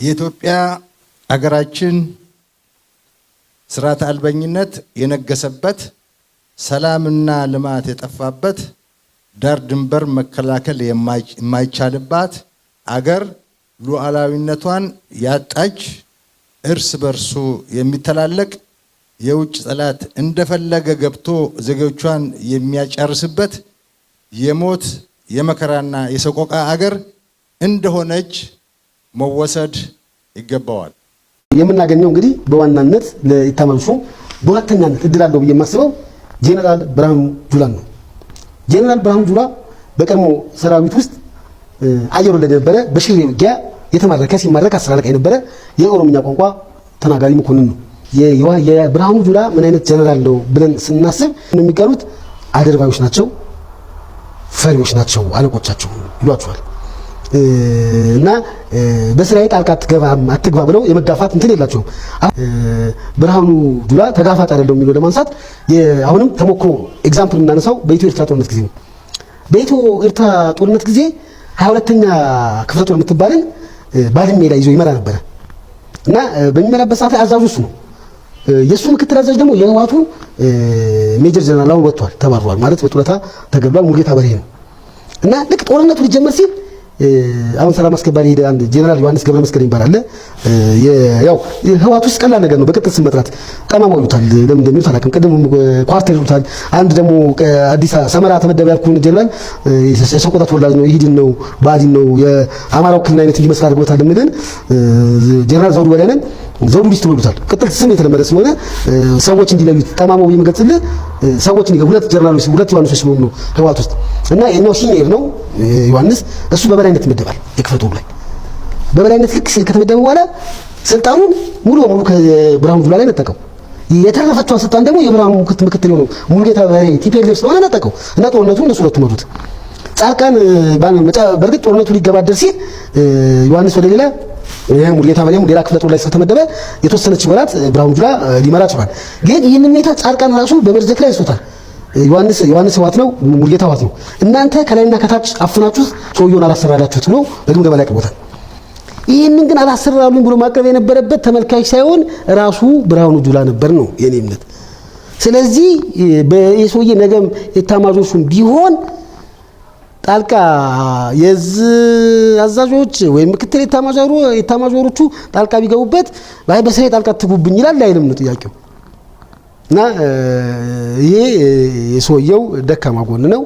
የኢትዮጵያ አገራችን ስርዓተ አልበኝነት የነገሰበት ሰላምና ልማት የጠፋበት ዳር ድንበር መከላከል የማይቻልባት አገር ሉዓላዊነቷን ያጣች እርስ በርሱ የሚተላለቅ የውጭ ጠላት እንደፈለገ ገብቶ ዜጎቿን የሚያጨርስበት የሞት የመከራና የሰቆቃ አገር እንደሆነች መወሰድ ይገባዋል። የምናገኘው እንግዲህ በዋናነት ለኢታማዦር ሹም በሁለተኛነት እድል አለው ብዬ የማስበው ጄኔራል ብርሃኑ ጁላ ነው። ጄኔራል ብርሃኑ ጁላ በቀድሞ ሰራዊት ውስጥ አየር ወለድ የነበረ በሽሬ ውጊያ የተማረከ ሲማረክ አስተላለቃ የነበረ የኦሮምኛ ቋንቋ ተናጋሪ መኮንን ነው። የብርሃኑ ጁላ ምን አይነት ጄኔራል ነው ብለን ስናስብ የሚቀሩት አድርባዮች ናቸው፣ ፈሪዎች ናቸው፣ አለቆቻቸው ይሏቸዋል እና በስራዬ ጣልቃ አትግባ ብለው የመጋፋት እንትን የላቸውም። ብርሃኑ ጁላ ተጋፋጭ አይደለም የሚለው ለማንሳት አሁንም ተሞክሮ ኤግዛምፕል እናነሳው በኢትዮ ኤርትራ ጦርነት ጊዜ ነው። በኢትዮ ኤርትራ ጦርነት ጊዜ 22ኛ ክፍለ ጦር የምትባልን ባድሜ ላይ ይዞ ይመራ ነበረ እና በሚመራበት ሰዓት አዛዡ እሱ ነው። የሱ ምክትል አዛዥ ደግሞ የህወሓቱ ሜጀር ጀነራል አሁን ወጥቷል፣ ተባሯል ማለት በጡረታ ተገድሏል። ሙሉጌታ በርሄ ነው እና ልክ ጦርነቱ ሊጀመር ሲል አሁን ሰላም አስከባሪ ሄደ አንድ ጀነራል ዮሐንስ ገብረ መስቀል ይባላል። ያው ህወሓት ውስጥ ቀላል ነገር ነው በቅጥል ስም መጥራት። ጠማማው ይሉታል፣ ለምን እንደሚሉት አላውቅም። ቀደም ኳርተር ይሉታል። አንድ ደግሞ አዲስ ሰመራ ተመደበ ያልኩን ጀነራል የሰቆጣ ተወላጅ ነው፣ ይሄድን ነው፣ ባዲን ነው፣ የአማራው ክልል አይነት እንዲመስል አድርጎታል። ለምን ጀነራል ዘውዱ ወለነን ዘውዱ ሊስት ይሉታል። ቅጥል ስም የተለመደ ስለሆነ ሰዎች እንዲለዩት ጠማማው የሚገልጽልህ ሰዎች እንዲገቡ ሁለት ጀነራሎች ሁለት ዮሐንሶች ስለሆኑ ነው ህወሓት ውስጥ እና የኛው ሲኒየር ነው ዮሐንስ እሱ በበላይነት ይመደባል። የክፍለ ጦሩ ላይ በበላይነት ልክ ከተመደበ በኋላ ስልጣኑን ሙሉ በሙሉ ከብርሃኑ ጁላ ላይ ነጠቀው። የተረፈችውን ስልጣን ደግሞ የብርሃኑ ምክትል ሆኖ ሙሉጌታ በርሄ ቲፒኤልኤፍ ስለሆነ ነጠቀው እና ጦርነቱን እነሱ ሁለቱ መሩት። ጻድቃን በእርግጥ ጦርነቱ ሊገባደር ሲል ዮሐንስ ወደ ሌላ ሙሉጌታ በርሄም ሌላ ክፍለ ጦር ላይ ስለተመደበ የተወሰነች ወራት ብርሃኑ ጁላ ሊመራ ችሏል። ግን ይህንን ሁኔታ ጻድቃን ራሱ በመድረክ ላይ ይስቶታል። ዮሐንስ ህወሓት ነው፣ ሙሉጌታ ህወሓት ነው። እናንተ ከላይና ከታች አፍናችሁት ሰውየውን አላሰራላችሁት ብሎ በግምገማ ላይ አቅርቦታል። ይህንን ግን አላሰራሉኝ ብሎ ማቅረብ የነበረበት ተመልካች ሳይሆን ራሱ ብርሃኑ ጁላ ነበር ነው የኔ እምነት። ስለዚህ በየሰውዬ ነገም ኢታማዦር ሹም ቢሆን ጣልቃ የዝ አዛዦች ወይም ምክትል ኢታማዦሮቹ ጣልቃ ቢገቡበት በስራዬ ጣልቃ ትጉብኝ ይላል አይልም ነው ጥያቄው። እና ይሄ የሰውየው ደካማ ጎን ነው።